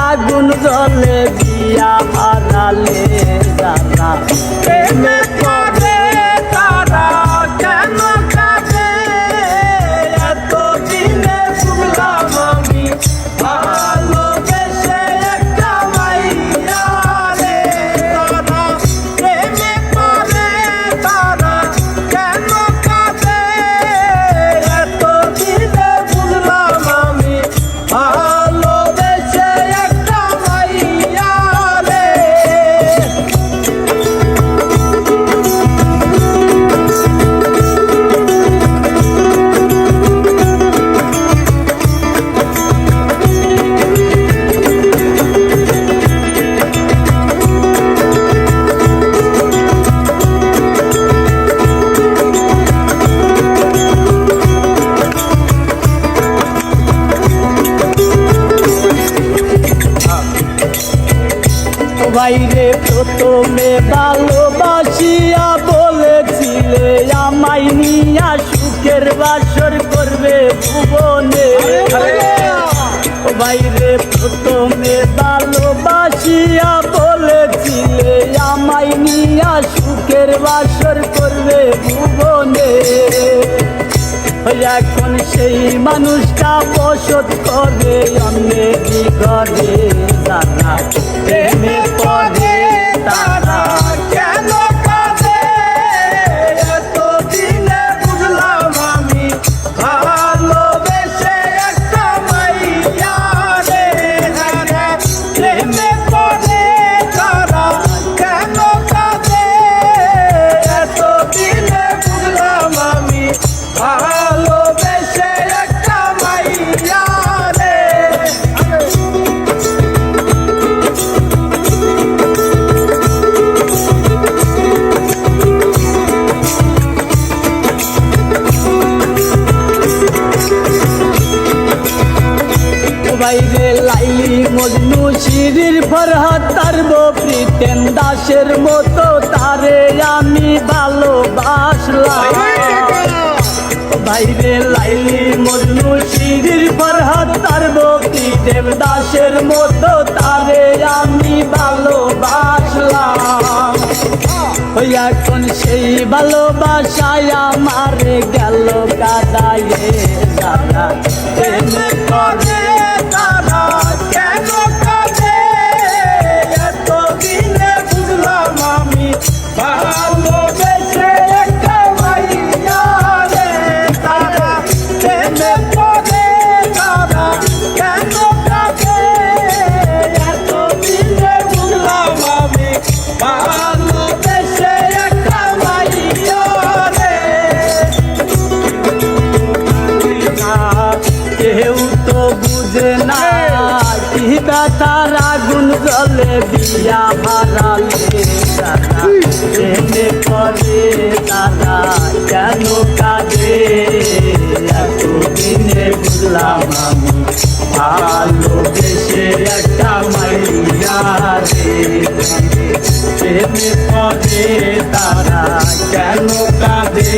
আগুন জ্বলে বিয়া হারালে যারা প্রেমে পড়ে তারা কেন কাঁদে এতদিনে বুঝলাম আমি ভালোবেসে একটা মাইয়া রে তারা প্রেমে পড়ে তারা কেন কাঁদে এতদিনে বুঝলাম আমি ভালোবেসে একটা মাইয়া রে। বাইরে প্রথমে ভালোবাসিয়া বলেছিলে আমায় নিয়া সুখের বাসর করবে ভুবনে। বাইরে প্রথমে ভালোবাসিয়া বলেছিলে আমায় নিয়া সুখের বাসর করবে ভুবনে। এখন সেই মানুষটা বসত করে অন্যের ঘরে তারা প্রেমে পড়ে তারা কেন কাঁদে এতদিনে বুঝলাম আমি ভালোবেসে একটা মাইয়া রে প্রেমে পড়ে তারা কেন কাঁদে এতদিনে বুঝলাম আমি ভালোবেসে একটা মাইয়া রে। বাইরে লাইলি মজনু শিরির ফরহাদ তারব প্রিতেন দাসের মতো তারে আমি ভালোবাসলাম। বাইরে লাইলি মজনু শিরির ফরহাদ তারব প্রিতেন দাসের মতো তারে আমি ভালোবাসলাম। এখন সেই ভালোবাসায় আমার গেল কাদায়ে যারা প্রেমে পড়ে তারা কেন কাঁদে এতদিনে বুঝলাম আমি ভালোবেসে একটা মাইয়া রে তারা প্রেমে পড়ে তারা কেন কাঁদে এতদিনে বুঝলাম আমি ভালোবেসে একটা মাইয়া রে। কেউ তো বুঝে না কি ব্যথার আগুন জ্বলে বিয়া হারালে তারা প্রেমে পড়ে তারা কেন কাঁদে এতদিনে বুঝলাম আমি ভালোবেসে একটা মাইয়া রে প্রেমে পড়ে তারা কেন কাঁদে।